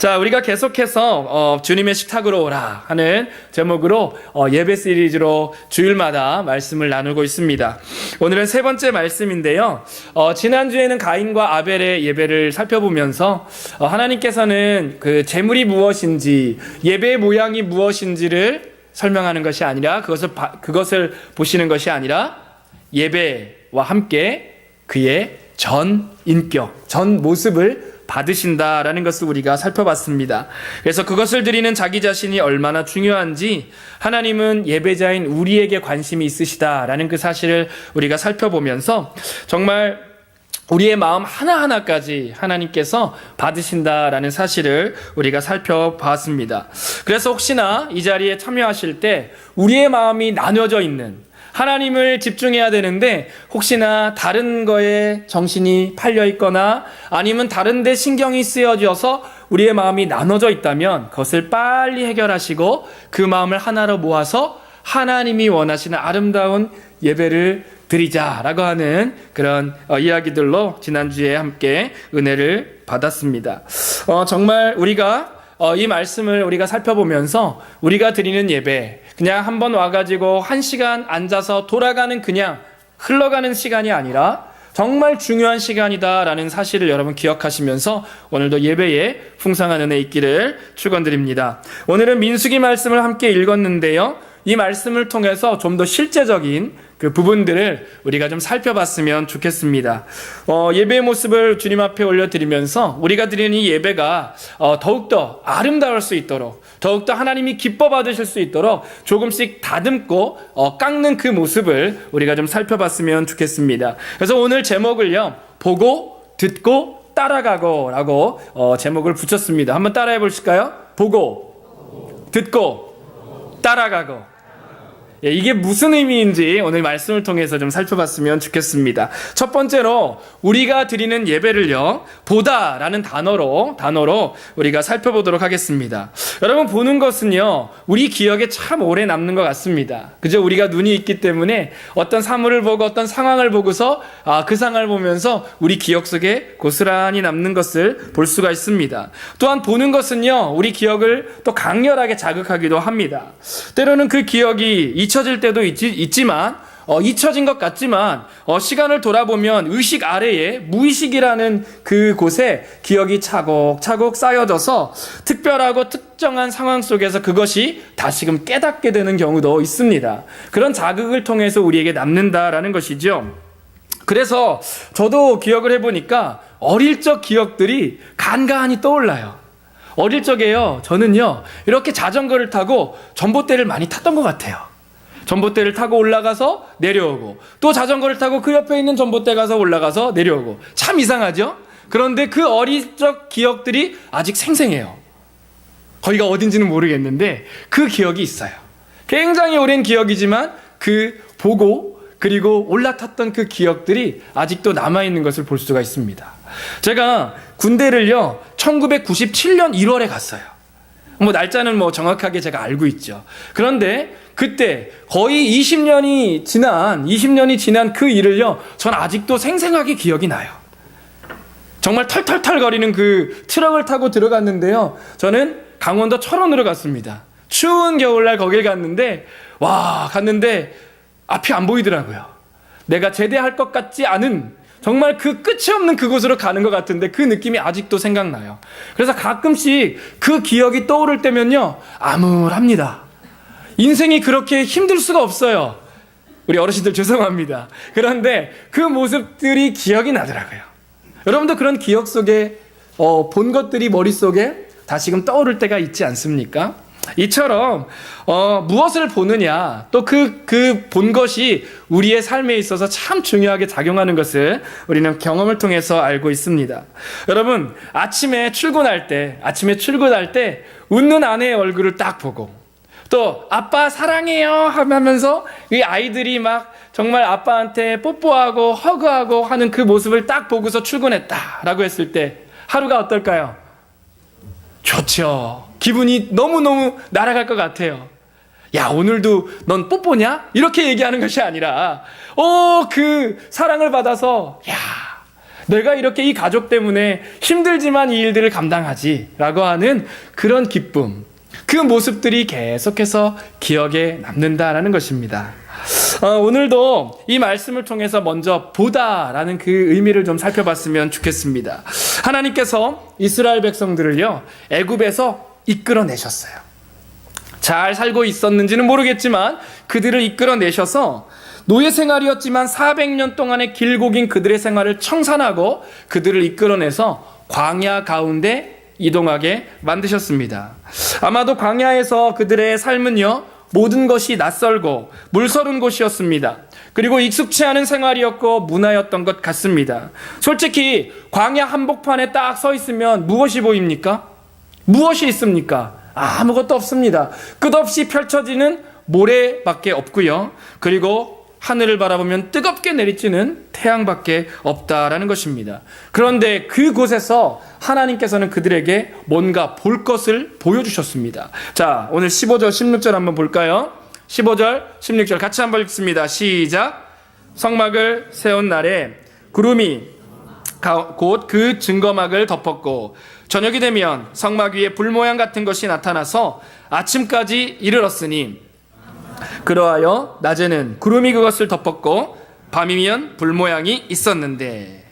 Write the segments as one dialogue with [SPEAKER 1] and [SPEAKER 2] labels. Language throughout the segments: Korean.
[SPEAKER 1] 자, 우리가 계속해서 주님의 식탁으로 오라 하는 제목으로 예배 시리즈로 주일마다 말씀을 나누고 있습니다. 오늘은 세 번째 말씀인데요. 지난주에는 가인과 아벨의 예배를 살펴보면서 하나님께서는 그 제물이 무엇인지, 예배의 모양이 무엇인지를 설명하는 것이 아니라 그것을 보시는 것이 아니라 예배와 함께 그의 전 인격, 전 모습을 받으신다라는 것을 우리가 살펴봤습니다. 그래서 그것을 드리는 자기 자신이 얼마나 중요한지 하나님은 예배자인 우리에게 관심이 있으시다라는 그 사실을 우리가 살펴보면서 정말 우리의 마음 하나하나까지 하나님께서 받으신다라는 사실을 우리가 살펴봤습니다. 그래서 혹시나 이 자리에 참여하실 때 우리의 마음이 나뉘어져 있는, 하나님을 집중해야 되는데 혹시나 다른 거에 정신이 팔려 있거나 아니면 다른 데 신경이 쓰여져서 우리의 마음이 나눠져 있다면 그것을 빨리 해결하시고 그 마음을 하나로 모아서 하나님이 원하시는 아름다운 예배를 드리자라고 하는 그런 이야기들로 지난주에 함께 은혜를 받았습니다. 정말 우리가 이 말씀을 우리가 살펴보면서 우리가 드리는 예배, 그냥 한번 와가지고 1시간 앉아서 돌아가는 그냥 흘러가는 시간이 아니라 정말 중요한 시간이다라는 사실을 여러분 기억하시면서 오늘도 예배에 풍성한 은혜 있기를 축원드립니다. 오늘은 민수기 말씀을 함께 읽었는데요. 이 말씀을 통해서 좀 더 실제적인 그 부분들을 우리가 좀 살펴봤으면 좋겠습니다. 예배의 모습을 주님 앞에 올려드리면서 우리가 드리는 이 예배가 더욱더 아름다울 수 있도록, 더욱더 하나님이 기뻐 받으실 수 있도록 조금씩 다듬고 깎는 그 모습을 우리가 좀 살펴봤으면 좋겠습니다. 그래서 오늘 제목을요, 보고 듣고 따라가고 라고 제목을 붙였습니다. 한번 따라해 보실까요? 보고 듣고 따라가고. 이게 무슨 의미인지 오늘 말씀을 통해서 좀 살펴봤으면 좋겠습니다. 첫 번째로 우리가 드리는 예배를요, 보다라는 단어로 우리가 살펴보도록 하겠습니다. 여러분, 보는 것은요, 우리 기억에 참 오래 남는 것 같습니다. 그죠? 우리가 눈이 있기 때문에 어떤 사물을 보고 어떤 상황을 보고서 그 상황을 보면서 우리 기억 속에 고스란히 남는 것을 볼 수가 있습니다. 또한 보는 것은요, 우리 기억을 또 강렬하게 자극하기도 합니다. 때로는 그 기억이 잊혀질 때도 있지만 잊혀진 것 같지만 시간을 돌아보면 의식 아래에 무의식이라는 그 곳에 기억이 차곡차곡 쌓여져서 특별하고 특정한 상황 속에서 그것이 다시금 깨닫게 되는 경우도 있습니다. 그런 자극을 통해서 우리에게 남는다라는 것이죠. 그래서 저도 기억을 해보니까 어릴 적 기억들이 간간히 떠올라요. 어릴 적에요, 저는요, 이렇게 자전거를 타고 전봇대를 많이 탔던 것 같아요. 전봇대를 타고 올라가서 내려오고, 또 자전거를 타고 그 옆에 있는 전봇대 가서 올라가서 내려오고. 참 이상하죠? 그런데 그 어릴 적 기억들이 아직 생생해요. 거기가 어딘지는 모르겠는데 그 기억이 있어요. 굉장히 오랜 기억이지만 그 보고 그리고 올라탔던 그 기억들이 아직도 남아있는 것을 볼 수가 있습니다. 제가 군대를요, 1997년 1월에 갔어요. 날짜는 정확하게 제가 알고 있죠. 그런데 그때 거의 20년이 지난 그 일을요, 전 아직도 생생하게 기억이 나요. 정말 털털털 거리는 그 트럭을 타고 들어갔는데요, 저는 강원도 철원으로 갔습니다. 추운 겨울날 거길 갔는데 앞이 안 보이더라고요. 내가 제대할 것 같지 않은, 정말 그 끝이 없는 그곳으로 가는 것 같은데 그 느낌이 아직도 생각나요. 그래서 가끔씩 그 기억이 떠오를 때면요, 암울합니다. 인생이 그렇게 힘들 수가 없어요. 우리 어르신들 죄송합니다. 그런데 그 모습들이 기억이 나더라고요. 여러분도 그런 기억 속에 본 것들이 머릿속에 다시금 떠오를 때가 있지 않습니까? 이처럼 무엇을 보느냐, 또 그 본 것이 우리의 삶에 있어서 참 중요하게 작용하는 것을 우리는 경험을 통해서 알고 있습니다. 여러분, 아침에 출근할 때 웃는 아내의 얼굴을 딱 보고, 또 아빠 사랑해요 하면서 이 아이들이 막 정말 아빠한테 뽀뽀하고 허그하고 하는 그 모습을 딱 보고서 출근했다라고 했을 때 하루가 어떨까요? 좋죠. 기분이 너무너무 날아갈 것 같아요. 야, 오늘도 넌 뽀뽀냐? 이렇게 얘기하는 것이 아니라 그 사랑을 받아서, 야, 내가 이렇게 이 가족 때문에 힘들지만 이 일들을 감당하지라고 하는 그런 기쁨, 그 모습들이 계속해서 기억에 남는다라는 것입니다. 오늘도 이 말씀을 통해서 먼저 보다라는 그 의미를 좀 살펴봤으면 좋겠습니다. 하나님께서 이스라엘 백성들을요, 애굽에서 이끌어내셨어요. 잘 살고 있었는지는 모르겠지만 그들을 이끌어내셔서 노예 생활이었지만 400년 동안의 길고 긴 그들의 생활을 청산하고 그들을 이끌어내서 광야 가운데 이동하게 만드셨습니다. 아마도 광야에서 그들의 삶은요, 모든 것이 낯설고 물서른 곳이었습니다. 그리고 익숙치 않은 생활이었고 문화였던 것 같습니다. 솔직히 광야 한복판에 딱 서 있으면 무엇이 보입니까? 무엇이 있습니까? 아무것도 없습니다. 끝없이 펼쳐지는 모래밖에 없고요. 그리고 하늘을 바라보면 뜨겁게 내리쬐는 태양밖에 없다라는 것입니다. 그런데 그곳에서 하나님께서는 그들에게 뭔가 볼 것을 보여주셨습니다. 자, 오늘 15절, 16절 한번 볼까요? 15절, 16절 같이 한번 읽습니다. 시작. 성막을 세운 날에 구름이 곧 그 증거막을 덮었고 저녁이 되면 성막 위에 불 모양 같은 것이 나타나서 아침까지 이르렀으니 그러하여 낮에는 구름이 그것을 덮었고 밤이면 불 모양이 있었는데,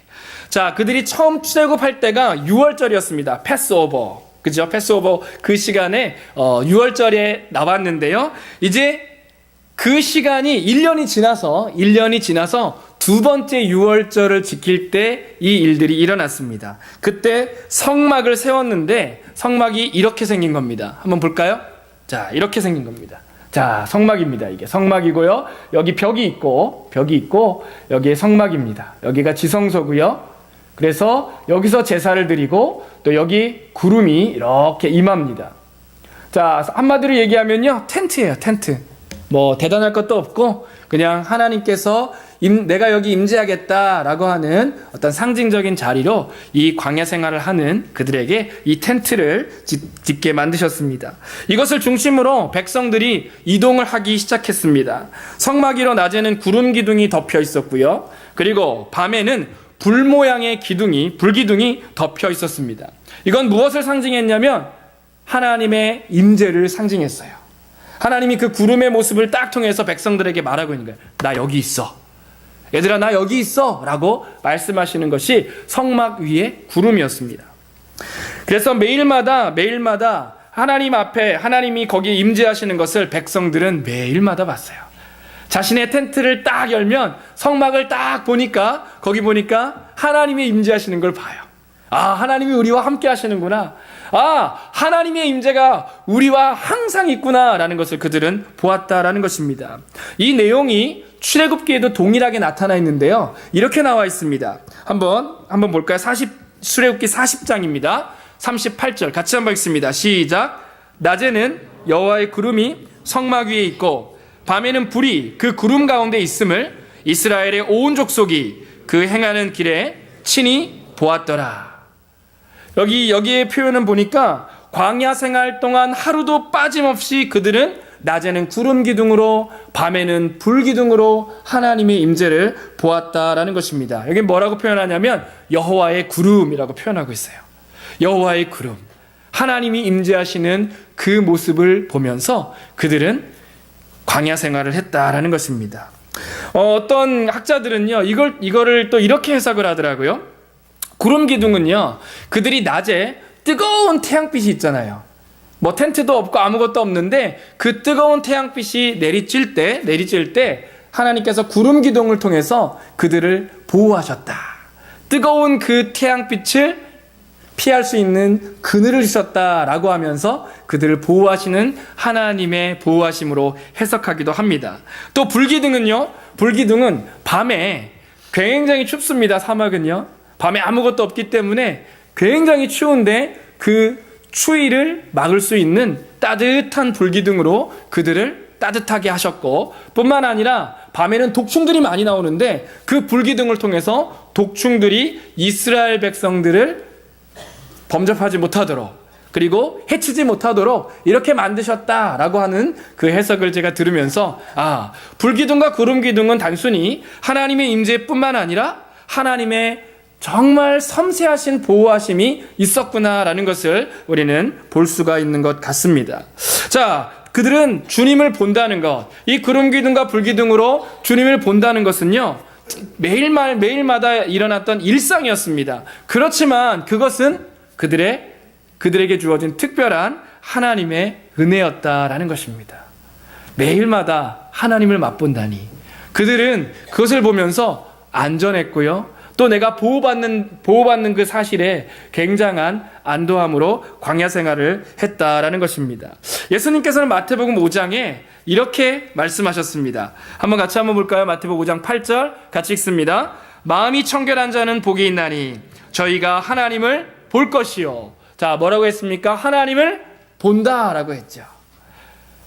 [SPEAKER 1] 자, 그들이 처음 출애굽할 때가 6월절이었습니다. 패스오버, 그죠? 패스오버 그 시간에 6월절에 나왔는데요. 이제 그 시간이 1년이 지나서 두 번째 6월절을 지킬 때 이 일들이 일어났습니다. 그때 성막을 세웠는데 성막이 이렇게 생긴 겁니다. 한번 볼까요? 자, 이렇게 생긴 겁니다. 자, 성막입니다. 이게 성막이고요. 여기 벽이 있고 여기에 성막입니다. 여기가 지성소고요. 그래서 여기서 제사를 드리고 또 여기 구름이 이렇게 임합니다. 자, 한마디로 얘기하면요, 텐트예요. 텐트. 뭐 대단할 것도 없고 그냥 하나님께서 내가 여기 임재하겠다라고 하는 어떤 상징적인 자리로 이 광야 생활을 하는 그들에게 이 텐트를 짓게 만드셨습니다. 이것을 중심으로 백성들이 이동을 하기 시작했습니다. 성막 위로 낮에는 구름 기둥이 덮여 있었고요. 그리고 밤에는 불 모양의 불기둥이 덮여 있었습니다. 이건 무엇을 상징했냐면 하나님의 임재를 상징했어요. 하나님이 그 구름의 모습을 딱 통해서 백성들에게 말하고 있는 거예요. 나 여기 있어. 얘들아, 나 여기 있어. 라고 말씀하시는 것이 성막 위의 구름이었습니다. 그래서 매일마다 하나님 앞에 하나님이 거기에 임재하시는 것을 백성들은 매일마다 봤어요. 자신의 텐트를 딱 열면 성막을 딱 보니까 거기 보니까 하나님이 임재하시는 걸 봐요. 아, 하나님이 우리와 함께 하시는구나. 아, 하나님의 임재가 우리와 항상 있구나라는 것을 그들은 보았다라는 것입니다. 이 내용이 출애굽기에도 동일하게 나타나 있는데요. 이렇게 나와 있습니다. 한번 볼까요? 출애굽기 40장입니다. 38절 같이 한번 읽습니다. 시작. 낮에는 여호와의 구름이 성막 위에 있고 밤에는 불이 그 구름 가운데 있음을 이스라엘의 온 족속이 그 행하는 길에 친히 보았더라. 여기에 표현은 보니까 광야 생활 동안 하루도 빠짐없이 그들은 낮에는 구름 기둥으로 밤에는 불 기둥으로 하나님의 임재를 보았다라는 것입니다. 여기 뭐라고 표현하냐면 여호와의 구름이라고 표현하고 있어요. 여호와의 구름, 하나님이 임재하시는 그 모습을 보면서 그들은 광야 생활을 했다라는 것입니다. 어떤 학자들은요, 이거를 또 이렇게 해석을 하더라고요. 구름 기둥은요, 그들이 낮에 뜨거운 태양빛이 있잖아요. 뭐 텐트도 없고 아무것도 없는데 그 뜨거운 태양빛이 내리쬐 때 하나님께서 구름 기둥을 통해서 그들을 보호하셨다. 뜨거운 그 태양빛을 피할 수 있는 그늘을 주셨다라고 하면서 그들을 보호하시는 하나님의 보호하심으로 해석하기도 합니다. 또 불기둥은요, 불기둥은 밤에 굉장히 춥습니다. 사막은요. 밤에 아무것도 없기 때문에 굉장히 추운데 그 추위를 막을 수 있는 따뜻한 불기둥으로 그들을 따뜻하게 하셨고, 뿐만 아니라 밤에는 독충들이 많이 나오는데 그 불기둥을 통해서 독충들이 이스라엘 백성들을 범접하지 못하도록, 그리고 해치지 못하도록 이렇게 만드셨다라고 하는 그 해석을 제가 들으면서, 아, 불기둥과 구름기둥은 단순히 하나님의 임재뿐만 아니라 하나님의 정말 섬세하신 보호하심이 있었구나라는 것을 우리는 볼 수가 있는 것 같습니다. 자, 그들은 주님을 본다는 것, 이 구름 기둥과 불 기둥으로 주님을 본다는 것은요, 매일마다 일어났던 일상이었습니다. 그렇지만 그것은 그들에게 주어진 특별한 하나님의 은혜였다라는 것입니다. 매일마다 하나님을 맛본다니 그들은 그것을 보면서 안전했고요, 또 내가 보호받는 그 사실에 굉장한 안도함으로 광야 생활을 했다라는 것입니다. 예수님께서는 마태복음 5장에 이렇게 말씀하셨습니다. 한번 같이 볼까요? 마태복음 5장 8절 같이 읽습니다. 마음이 청결한 자는 복이 있나니 저희가 하나님을 볼 것이요. 자, 뭐라고 했습니까? 하나님을 본다라고 했죠.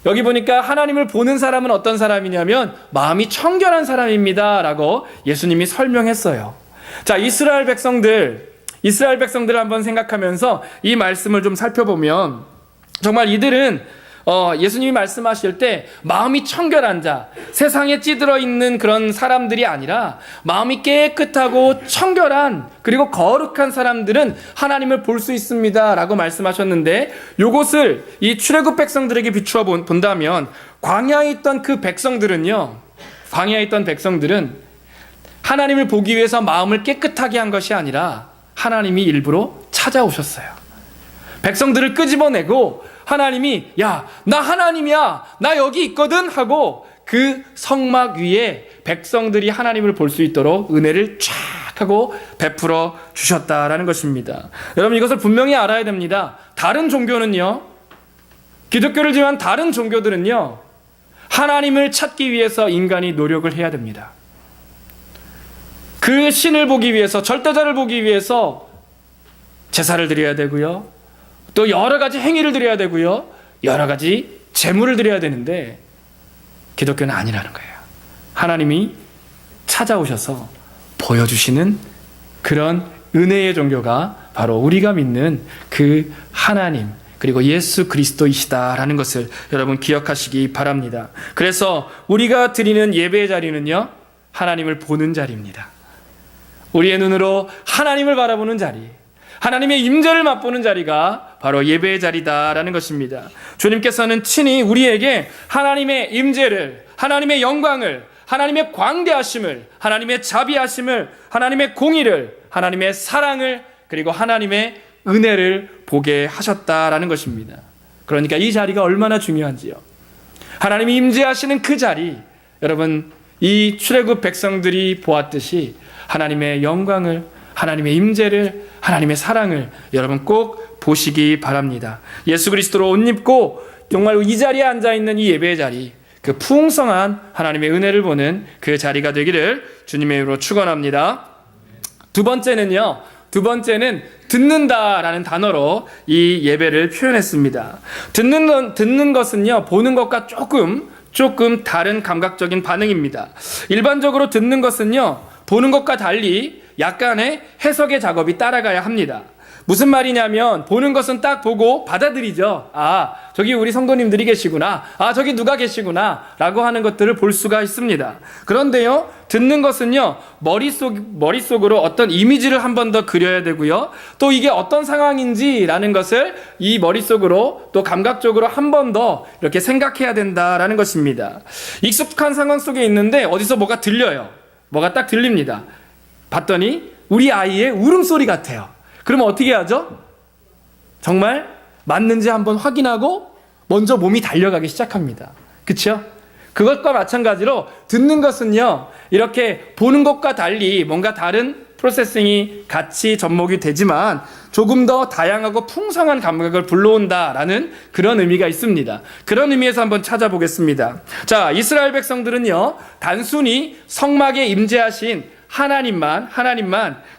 [SPEAKER 1] 여기 보니까 하나님을 보는 사람은 어떤 사람이냐면 마음이 청결한 사람입니다 라고 예수님이 설명했어요. 자, 이스라엘 백성들을 한번 생각하면서 이 말씀을 좀 살펴보면 정말 이들은 예수님이 말씀하실 때 마음이 청결한 자, 세상에 찌들어 있는 그런 사람들이 아니라 마음이 깨끗하고 청결한 그리고 거룩한 사람들은 하나님을 볼 수 있습니다 라고 말씀하셨는데, 요것을 이 출애굽 백성들에게 비추어 본다면 광야에 있던 백성들은 하나님을 보기 위해서 마음을 깨끗하게 한 것이 아니라 하나님이 일부러 찾아오셨어요. 백성들을 끄집어내고 하나님이 야, 나 하나님이야, 나 여기 있거든 하고 그 성막 위에 백성들이 하나님을 볼 수 있도록 은혜를 쫙 하고 베풀어 주셨다라는 것입니다. 여러분, 이것을 분명히 알아야 됩니다. 다른 종교는요, 기독교를 제외한 다른 종교들은요, 하나님을 찾기 위해서 인간이 노력을 해야 됩니다. 그 신을 보기 위해서, 절대자를 보기 위해서 제사를 드려야 되고요, 또 여러 가지 행위를 드려야 되고요, 여러 가지 제물을 드려야 되는데 기독교는 아니라는 거예요. 하나님이 찾아오셔서 보여주시는 그런 은혜의 종교가 바로 우리가 믿는 그 하나님, 그리고 예수 그리스도이시다라는 것을 여러분 기억하시기 바랍니다. 그래서 우리가 드리는 예배의 자리는요, 하나님을 보는 자리입니다. 우리의 눈으로 하나님을 바라보는 자리, 하나님의 임재를 맛보는 자리가 바로 예배의 자리다라는 것입니다. 주님께서는 친히 우리에게 하나님의 임재를, 하나님의 영광을, 하나님의 광대하심을, 하나님의 자비하심을, 하나님의 공의를, 하나님의 사랑을, 그리고 하나님의 은혜를 보게 하셨다라는 것입니다. 그러니까 이 자리가 얼마나 중요한지요. 하나님이 임재하시는 그 자리, 여러분, 이 출애굽 백성들이 보았듯이 하나님의 영광을, 하나님의 임재를, 하나님의 사랑을 여러분 꼭 보시기 바랍니다. 예수 그리스도로 옷 입고 정말 이 자리에 앉아있는 이 예배의 자리, 그 풍성한 하나님의 은혜를 보는 그 자리가 되기를 주님의 이름으로 축원합니다. 두 번째는 듣는다라는 단어로 이 예배를 표현했습니다. 듣는 것은요, 보는 것과 조금 다른 감각적인 반응입니다. 일반적으로 듣는 것은요, 보는 것과 달리 약간의 해석의 작업이 따라가야 합니다. 무슨 말이냐면, 보는 것은 딱 보고 받아들이죠. 아, 저기 우리 성도님들이 계시구나, 아, 저기 누가 계시구나 라고 하는 것들을 볼 수가 있습니다. 그런데요, 듣는 것은요, 머릿속으로 어떤 이미지를 한 번 더 그려야 되고요, 또 이게 어떤 상황인지라는 것을 이 머릿속으로 또 감각적으로 한 번 더 이렇게 생각해야 된다라는 것입니다. 익숙한 상황 속에 있는데 어디서 뭐가 들려요. 뭐가 딱 들립니다. 봤더니 우리 아이의 울음소리 같아요. 그러면 어떻게 하죠? 정말 맞는지 한번 확인하고 먼저 몸이 달려가기 시작합니다. 그렇죠? 그것과 마찬가지로 듣는 것은요, 이렇게 보는 것과 달리 뭔가 다른 프로세싱이 같이 접목이 되지만 조금 더 다양하고 풍성한 감각을 불러온다라는 그런 의미가 있습니다. 그런 의미에서 한번 찾아보겠습니다. 자, 이스라엘 백성들은요, 단순히 성막에 임재하신 하나님만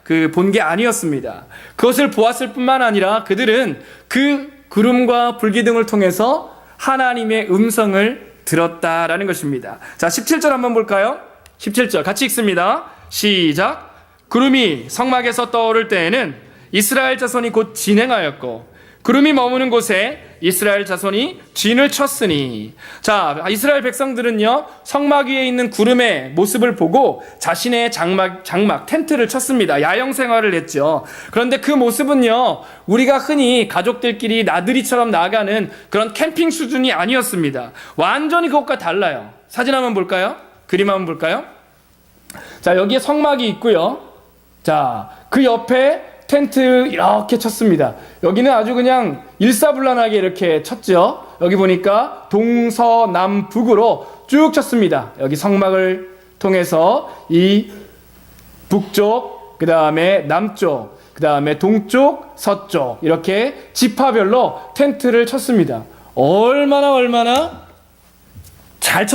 [SPEAKER 1] 그 본 게 아니었습니다. 그것을 보았을 뿐만 아니라 그들은 그 구름과 불기둥을 통해서 하나님의 음성을 들었다라는 것입니다. 자, 17절 한번 볼까요? 17절 같이 읽습니다. 시작. 구름이 성막에서 떠오를 때에는 이스라엘 자손이 곧 진행하였고, 구름이 머무는 곳에 이스라엘 자손이 진을 쳤으니. 자, 이스라엘 백성들은요, 성막 위에 있는 구름의 모습을 보고 자신의 장막 텐트를 쳤습니다. 야영 생활을 했죠. 그런데 그 모습은요, 우리가 흔히 가족들끼리 나들이처럼 나가는 그런 캠핑 수준이 아니었습니다. 완전히 그것과 달라요. 사진 한번 볼까요? 그림 한번 볼까요? 자, 여기에 성막이 있고요. 자, 그 옆에 텐트 이렇게 쳤습니다. 여기는 아주 그냥 일사불란하게 이렇게 쳤죠. 여기 보니까 동서남북으로 쭉 쳤습니다. 여기 성막을 통해서 이 북쪽, 그 다음에 남쪽, 그 다음에 동쪽, 서쪽 이렇게 지파별로 텐트를 쳤습니다. 얼마나 잘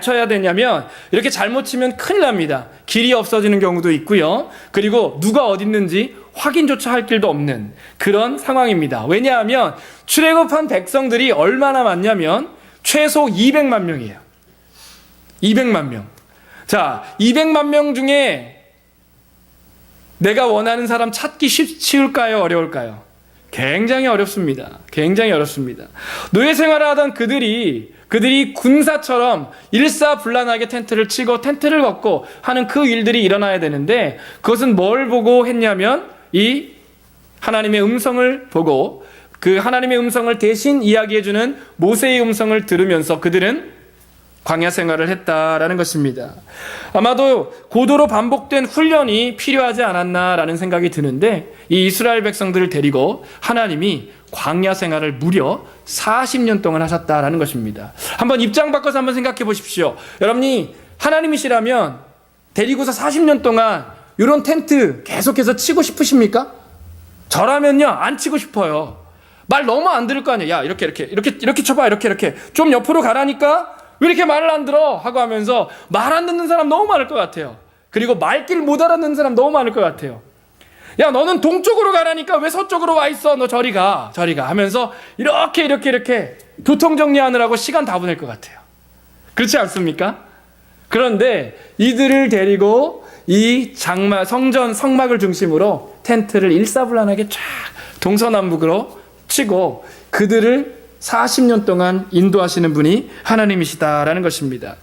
[SPEAKER 1] 쳐야 되냐면 이렇게 잘못 치면 큰일 납니다. 길이 없어지는 경우도 있고요. 그리고 누가 어디 있는지 확인조차 할 길도 없는 그런 상황입니다. 왜냐하면 출애굽한 백성들이 얼마나 많냐면 최소 200만 명이에요. 200만 명. 자, 200만 명 중에 내가 원하는 사람 찾기 쉬울까요? 어려울까요? 굉장히 어렵습니다. 굉장히 어렵습니다. 노예 생활을 하던 그들이 군사처럼 일사불란하게 텐트를 치고 텐트를 걷고 하는 그 일들이 일어나야 되는데, 그것은 뭘 보고 했냐면 이 하나님의 음성을 보고 그 하나님의 음성을 대신 이야기해주는 모세의 음성을 들으면서 그들은 광야 생활을 했다라는 것입니다. 아마도 고도로 반복된 훈련이 필요하지 않았나라는 생각이 드는데, 이 이스라엘 백성들을 데리고 하나님이 광야 생활을 무려 40년 동안 하셨다라는 것입니다. 한번 입장 바꿔서 한번 생각해 보십시오. 여러분이 하나님이시라면 데리고서 40년 동안 이런 텐트 계속해서 치고 싶으십니까? 저라면요, 안 치고 싶어요. 말 너무 안 들을 거 아니에요. 야, 이렇게 쳐봐. 이렇게 좀 옆으로 가라니까 왜 이렇게 말을 안 들어? 하고 하면서 말 안 듣는 사람 너무 많을 것 같아요. 그리고 말귀를 못 알아듣는 사람 너무 많을 것 같아요. 야, 너는 동쪽으로 가라니까 왜 서쪽으로 와 있어? 너 저리 가 하면서 이렇게 교통 정리하느라고 시간 다 보낼 것 같아요. 그렇지 않습니까? 그런데 이들을 데리고 이 성막을 중심으로 텐트를 일사불란하게 쫙 동서남북으로 치고 그들을 40년 동안 인도하시는 분이 하나님이시다라는 것입니다.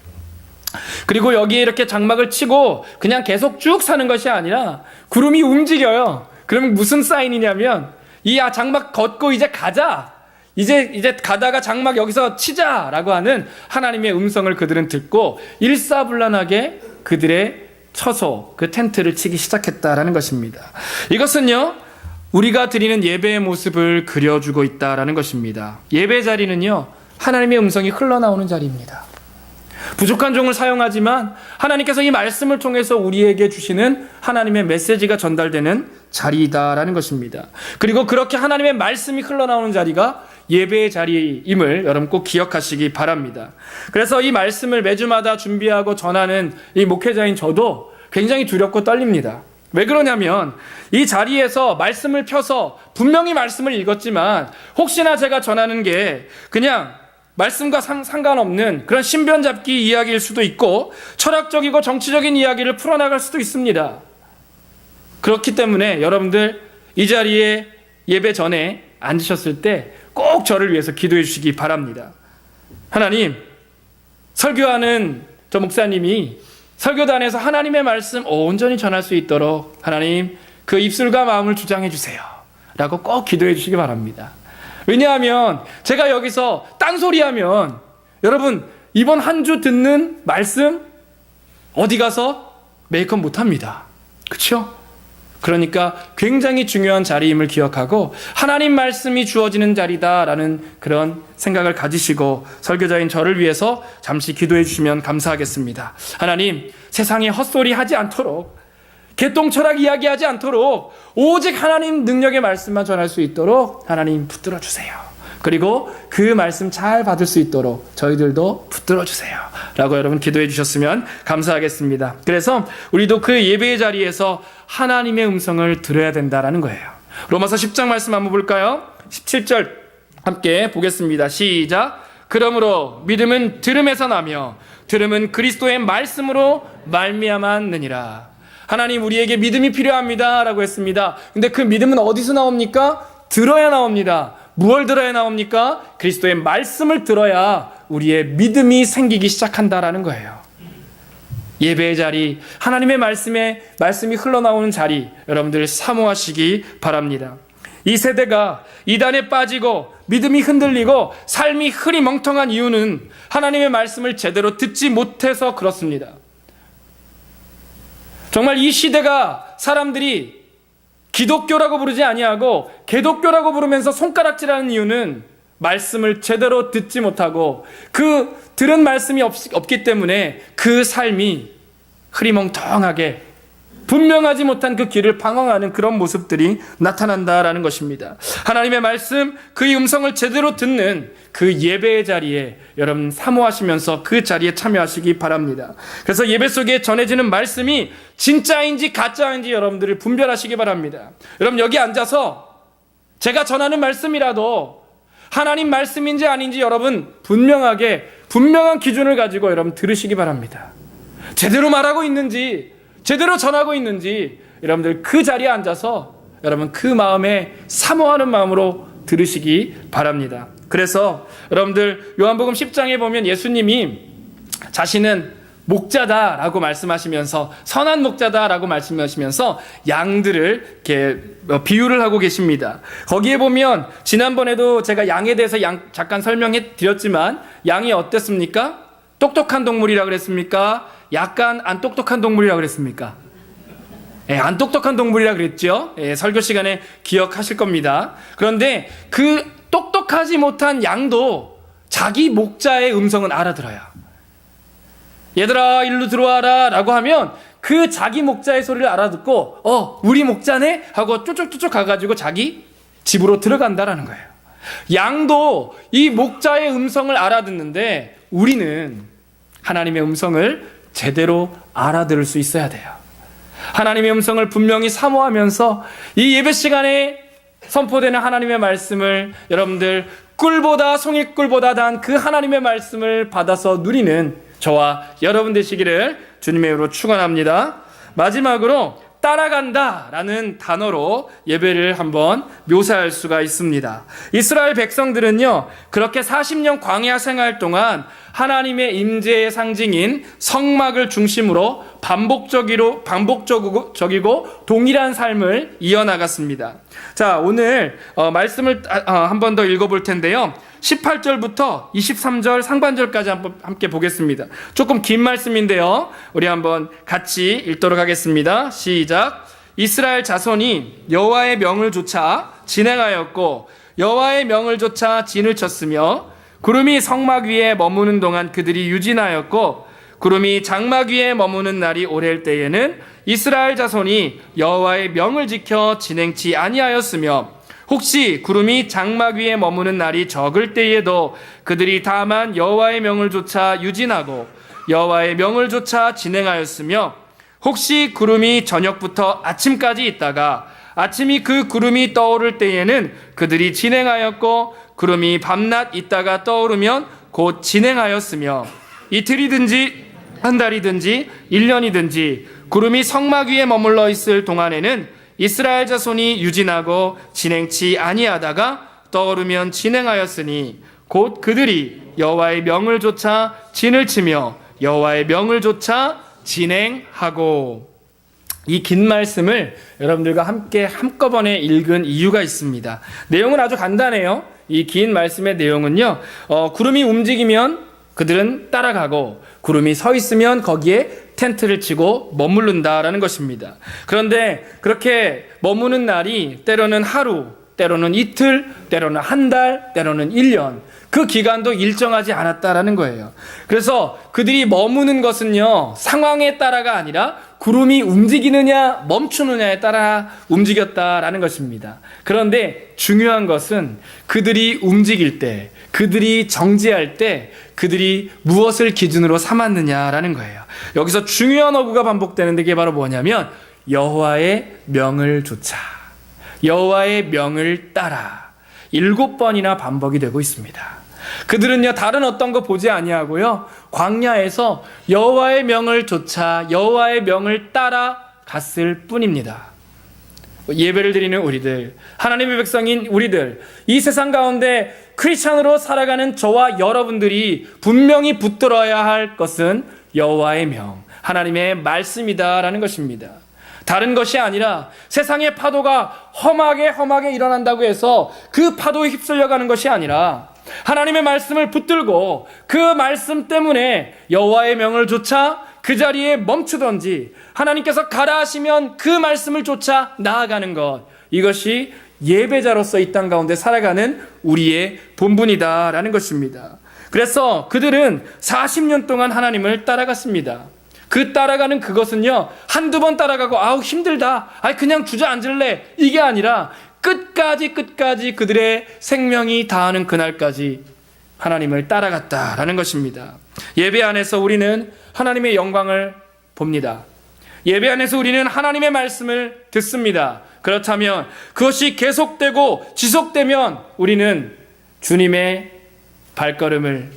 [SPEAKER 1] 그리고 여기에 이렇게 장막을 치고 그냥 계속 쭉 사는 것이 아니라 구름이 움직여요. 그러면 무슨 사인이냐면 이 장막 걷고 이제 가자. 이제 가다가 장막 여기서 치자라고 하는 하나님의 음성을 그들은 듣고 일사불란하게 그들의 처소, 그 텐트를 치기 시작했다라는 것입니다. 이것은요, 우리가 드리는 예배의 모습을 그려주고 있다라는 것입니다. 예배 자리는요, 하나님의 음성이 흘러나오는 자리입니다. 부족한 종을 사용하지만 하나님께서 이 말씀을 통해서 우리에게 주시는 하나님의 메시지가 전달되는 자리이다라는 것입니다. 그리고 그렇게 하나님의 말씀이 흘러나오는 자리가 예배의 자리임을 여러분 꼭 기억하시기 바랍니다. 그래서 이 말씀을 매주마다 준비하고 전하는 이 목회자인 저도 굉장히 두렵고 떨립니다. 왜 그러냐면 이 자리에서 말씀을 펴서 분명히 말씀을 읽었지만 혹시나 제가 전하는 게 그냥 말씀과 상관없는 그런 신변잡기 이야기일 수도 있고 철학적이고 정치적인 이야기를 풀어나갈 수도 있습니다. 그렇기 때문에 여러분들 이 자리에 예배 전에 앉으셨을 때 꼭 저를 위해서 기도해 주시기 바랍니다. 하나님, 설교하는 저 목사님이 설교단에서 하나님의 말씀 온전히 전할 수 있도록 하나님 그 입술과 마음을 주장해 주세요 라고 꼭 기도해 주시기 바랍니다. 왜냐하면 제가 여기서 딴소리하면 여러분 이번 한 주 듣는 말씀 어디 가서 메이크업 못합니다. 그렇죠? 그러니까 굉장히 중요한 자리임을 기억하고 하나님 말씀이 주어지는 자리다라는 그런 생각을 가지시고 설교자인 저를 위해서 잠시 기도해 주시면 감사하겠습니다. 하나님, 세상에 헛소리 하지 않도록, 개똥철학 이야기하지 않도록 오직 하나님 능력의 말씀만 전할 수 있도록 하나님 붙들어 주세요. 그리고 그 말씀 잘 받을 수 있도록 저희들도 붙들어 주세요 라고 여러분 기도해 주셨으면 감사하겠습니다. 그래서 우리도 그 예배의 자리에서 하나님의 음성을 들어야 된다라는 거예요. 로마서 10장 말씀 한번 볼까요? 17절 함께 보겠습니다. 시작. 그러므로 믿음은 들음에서 나며 들음은 그리스도의 말씀으로 말미암았느니라. 하나님, 우리에게 믿음이 필요합니다 라고 했습니다. 근데 그 믿음은 어디서 나옵니까? 들어야 나옵니다. 무엇을 들어야 나옵니까? 그리스도의 말씀을 들어야 우리의 믿음이 생기기 시작한다라는 거예요. 예배의 자리, 하나님의 말씀이 흘러나오는 자리, 여러분들 사모하시기 바랍니다. 이 세대가 이단에 빠지고 믿음이 흔들리고 삶이 흐리멍텅한 이유는 하나님의 말씀을 제대로 듣지 못해서 그렇습니다. 정말 이 시대가 사람들이 기독교라고 부르지 아니하고 개독교라고 부르면서 손가락질하는 이유는 말씀을 제대로 듣지 못하고 그 들은 말씀이 없기 때문에 그 삶이 흐리멍텅하게 분명하지 못한 그 길을 방황하는 그런 모습들이 나타난다라는 것입니다. 하나님의 말씀, 그의 음성을 제대로 듣는 그 예배의 자리에 여러분 사모하시면서 그 자리에 참여하시기 바랍니다. 그래서 예배 속에 전해지는 말씀이 진짜인지 가짜인지 여러분들을 분별하시기 바랍니다. 여러분 여기 앉아서 제가 전하는 말씀이라도 하나님 말씀인지 아닌지 여러분 분명한 기준을 가지고 여러분 들으시기 바랍니다. 제대로 말하고 있는지 제대로 전하고 있는지 여러분들 그 자리에 앉아서 여러분 그 마음에 사모하는 마음으로 들으시기 바랍니다. 그래서 여러분들 요한복음 10장에 보면 예수님이 자신은 목자다라고 말씀하시면서 선한 목자다라고 말씀하시면서 양들을 이렇게 비유를 하고 계십니다. 거기에 보면 지난번에도 제가 양에 대해서 잠깐 설명해 드렸지만 양이 어땠습니까? 똑똑한 동물이라 그랬습니까? 약간 안 똑똑한 동물이라 그랬습니까? 안 똑똑한 동물이라 그랬죠. 설교 시간에 기억하실 겁니다. 그런데 그 똑똑하지 못한 양도 자기 목자의 음성은 알아들어요. 얘들아 일로 들어와라 라고 하면 그 자기 목자의 소리를 알아듣고 우리 목자네? 하고 쫓쫓쫓 가가지고 자기 집으로 들어간다라는 거예요. 양도 이 목자의 음성을 알아듣는데 우리는 하나님의 음성을 제대로 알아들을 수 있어야 돼요. 하나님의 음성을 분명히 사모하면서 이 예배 시간에 선포되는 하나님의 말씀을 여러분들 꿀보다 송이꿀보다 단 그 하나님의 말씀을 받아서 누리는 저와 여러분 되시기를 주님의 이름으로 축원합니다. 마지막으로 따라간다라는 단어로 예배를 한번 묘사할 수가 있습니다. 이스라엘 백성들은요 그렇게 40년 광야 생활 동안 하나님의 임재의 상징인 성막을 중심으로 반복적이고 동일한 삶을 이어나갔습니다. 자, 오늘 말씀을 한 번 더 읽어볼 텐데요. 18절부터 23절 상반절까지 함께 보겠습니다. 조금 긴 말씀인데요. 우리 한번 같이 읽도록 하겠습니다. 시작. 이스라엘 자손이 여호와의 명을 조차 진행하였고 여호와의 명을 조차 진을 쳤으며 구름이 성막 위에 머무는 동안 그들이 유진하였고 구름이 장막 위에 머무는 날이 오랠 때에는 이스라엘 자손이 여호와의 명을 지켜 진행치 아니하였으며 혹시 구름이 장막 위에 머무는 날이 적을 때에도 그들이 다만 여호와의 명을 조차 유진하고 여호와의 명을 조차 진행하였으며 혹시 구름이 저녁부터 아침까지 있다가 아침이 그 구름이 떠오를 때에는 그들이 진행하였고 구름이 밤낮 있다가 떠오르면 곧 진행하였으며 이틀이든지 한 달이든지 1년이든지 구름이 성막 위에 머물러 있을 동안에는 이스라엘 자손이 유진하고 진행치 아니하다가 떠오르면 진행하였으니 곧 그들이 여호와의 명을 조차 진을 치며 여호와의 명을 조차 진행하고. 이 긴 말씀을 여러분들과 함께 한꺼번에 읽은 이유가 있습니다. 내용은 아주 간단해요. 이 긴 말씀의 내용은요, 구름이 움직이면 그들은 따라가고 구름이 서 있으면 거기에 텐트를 치고 머무른다라는 것입니다. 그런데 그렇게 머무는 날이 때로는 하루, 때로는 이틀, 때로는 한 달, 때로는 1년, 그 기간도 일정하지 않았다라는 거예요. 그래서 그들이 머무는 것은요, 상황에 따라가 아니라 구름이 움직이느냐 멈추느냐에 따라 움직였다라는 것입니다. 그런데 중요한 것은 그들이 움직일 때, 그들이 정지할 때 그들이 무엇을 기준으로 삼았느냐라는 거예요. 여기서 중요한 어구가 반복되는데 그게 바로 뭐냐면 여호와의 명을 조차, 여호와의 명을 따라 7번이나 반복이 되고 있습니다. 그들은요 다른 어떤 거 보지 아니하고요 광야에서 여호와의 명을 조차 여호와의 명을 따라 갔을 뿐입니다. 예배를 드리는 우리들, 하나님의 백성인 우리들, 이 세상 가운데 크리스찬으로 살아가는 저와 여러분들이 분명히 붙들어야 할 것은 여호와의 명, 하나님의 말씀이다라는 것입니다. 다른 것이 아니라 세상의 파도가 험하게 일어난다고 해서 그 파도에 휩쓸려가는 것이 아니라 하나님의 말씀을 붙들고 그 말씀 때문에 여호와의 명을 좇아 그 자리에 멈추던지 하나님께서 가라 하시면 그 말씀을 쫓아 나아가는 것, 이것이 예배자로서 이 땅 가운데 살아가는 우리의 본분이다라는 것입니다. 그래서 그들은 40년 동안 하나님을 따라갔습니다. 그 따라가는 그것은요, 한두 번 따라가고 아우 힘들다, 그냥 주저앉을래, 이게 아니라 끝까지 그들의 생명이 다하는 그날까지 하나님을 따라갔다라는 것입니다. 예배 안에서 우리는 하나님의 영광을 봅니다. 예배 안에서 우리는 하나님의 말씀을 듣습니다. 그렇다면 그것이 계속되고 지속되면 우리는 주님의 발걸음을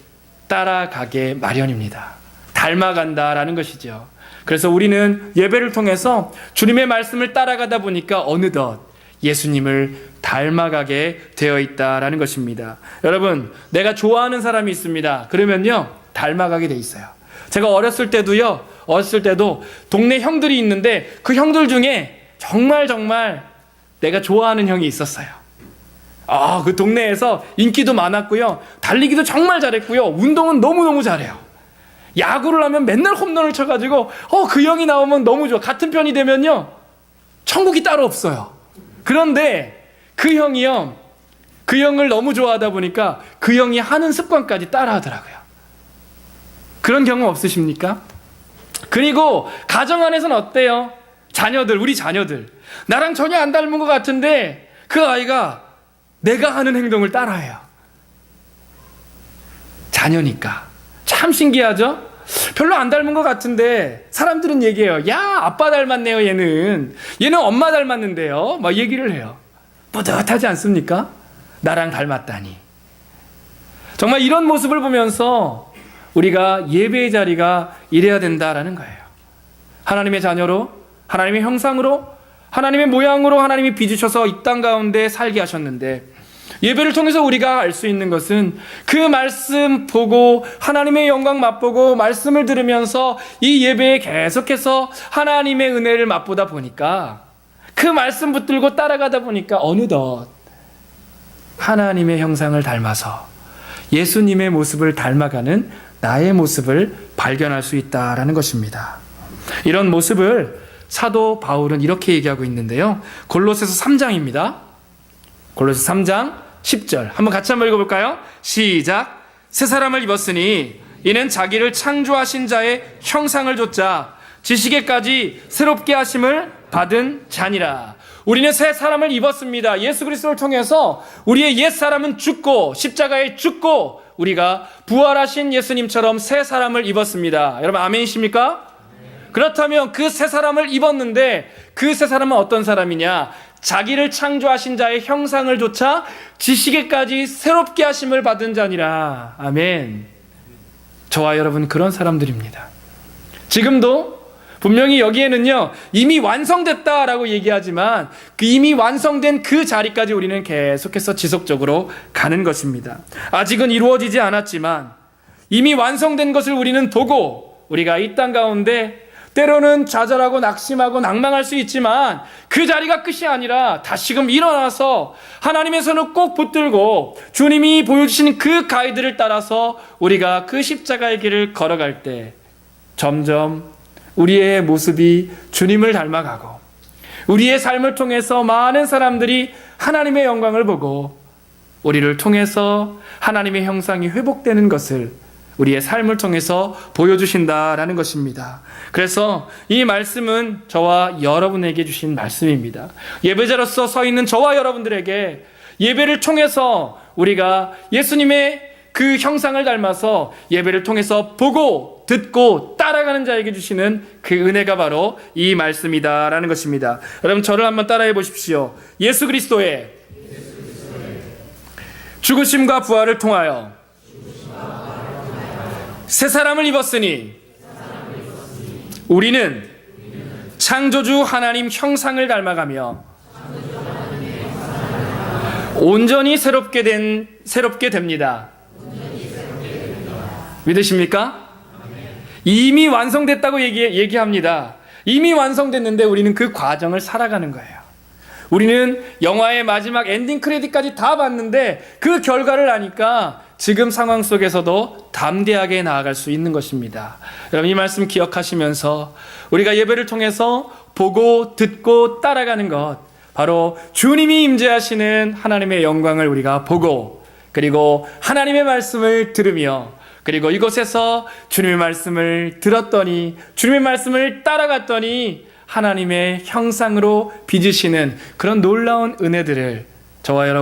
[SPEAKER 1] 따라가게 마련입니다. 닮아간다라는 것이죠. 그래서 우리는 예배를 통해서 주님의 말씀을 따라가다 보니까 어느덧 예수님을 닮아가게 되어 있다라는 것입니다. 여러분, 내가 좋아하는 사람이 있습니다. 그러면요, 닮아가게 돼 있어요. 제가 어렸을 때도 동네 형들이 있는데 그 형들 중에 정말 내가 좋아하는 형이 있었어요. 그 동네에서 인기도 많았고요, 달리기도 정말 잘했고요, 운동은 너무너무 잘해요. 야구를 하면 맨날 홈런을 쳐가지고 그 형이 나오면 너무 좋아. 같은 편이 되면요, 천국이 따로 없어요. 그런데 그 형을 너무 좋아하다 보니까 그 형이 하는 습관까지 따라하더라고요. 그런 경험 없으십니까? 그리고 가정 안에서는 어때요? 우리 자녀들 나랑 전혀 안 닮은 것 같은데 그 아이가 내가 하는 행동을 따라해요. 자녀니까 참 신기하죠? 별로 안 닮은 것 같은데 사람들은 얘기해요. 야, 아빠 닮았네요. 얘는 엄마 닮았는데요, 막 얘기를 해요. 뿌듯하지 않습니까? 나랑 닮았다니. 정말 이런 모습을 보면서 우리가 예배의 자리가 이래야 된다라는 거예요. 하나님의 자녀로, 하나님의 형상으로, 하나님의 모양으로 하나님이 빚으셔서 이 땅 가운데 살게 하셨는데, 예배를 통해서 우리가 알 수 있는 것은 그 말씀 보고 하나님의 영광 맛보고 말씀을 들으면서 이 예배에 계속해서 하나님의 은혜를 맛보다 보니까, 그 말씀 붙들고 따라가다 보니까 어느덧 하나님의 형상을 닮아서 예수님의 모습을 닮아가는 나의 모습을 발견할 수 있다라는 것입니다. 이런 모습을 사도 바울은 이렇게 얘기하고 있는데요, 골로새서 3장입니다. 골로새 3장 10절 한번 같이 한번 읽어볼까요? 시작. 새 사람을 입었으니 이는 자기를 창조하신 자의 형상을 좇아 지식에까지 새롭게 하심을 받은 자니라. 우리는 새 사람을 입었습니다. 예수 그리스도를 통해서 우리의 옛 사람은 죽고 십자가에 죽고 우리가 부활하신 예수님처럼 새 사람을 입었습니다. 여러분 아멘이십니까? 그렇다면 그 새 사람을 입었는데 그 새 사람은 어떤 사람이냐? 자기를 창조하신 자의 형상을 좇아 지식에까지 새롭게 하심을 받은 자니라. 아멘. 저와 여러분 그런 사람들입니다. 지금도 분명히 여기에는요, 이미 완성됐다라고 얘기하지만 그 이미 완성된 그 자리까지 우리는 계속해서 지속적으로 가는 것입니다. 아직은 이루어지지 않았지만 이미 완성된 것을 우리는 보고 우리가 이 땅 가운데 때로는 좌절하고 낙심하고 낭망할 수 있지만 그 자리가 끝이 아니라 다시금 일어나서 하나님의 손을 꼭 붙들고 주님이 보여주신 그 가이드를 따라서 우리가 그 십자가의 길을 걸어갈 때 점점 우리의 모습이 주님을 닮아가고 우리의 삶을 통해서 많은 사람들이 하나님의 영광을 보고 우리를 통해서 하나님의 형상이 회복되는 것을 우리의 삶을 통해서 보여주신다라는 것입니다. 그래서 이 말씀은 저와 여러분에게 주신 말씀입니다. 예배자로서 서 있는 저와 여러분들에게 예배를 통해서 우리가 예수님의 그 형상을 닮아서 예배를 통해서 보고 듣고 따라가는 자에게 주시는 그 은혜가 바로 이 말씀이다라는 것입니다. 여러분 저를 한번 따라해 보십시오. 예수 그리스도의 죽으심과 부활을 통하여 새 사람을 입었으니 우리는 창조주 하나님 형상을 닮아가며 온전히 새롭게 됩니다. 믿으십니까? 이미 완성됐다고 얘기합니다. 이미 완성됐는데 우리는 그 과정을 살아가는 거예요. 우리는 영화의 마지막 엔딩 크레딧까지 다 봤는데 그 결과를 아니까 지금 상황 속에서도 담대하게 나아갈 수 있는 것입니다. 여러분, 이 말씀 기억하시면서 우리가 예배를 통해서 보고 듣고 따라가는 것, 바로 주님이 임재하시는 하나님의 영광을 우리가 보고, 그리고 하나님의 말씀을 들으며, 그리고 이곳에서 주님의 말씀을 들었더니, 주님의 말씀을 따라갔더니 하나님의 형상으로 빚으시는 그런 놀라운 은혜들을 저와 여러분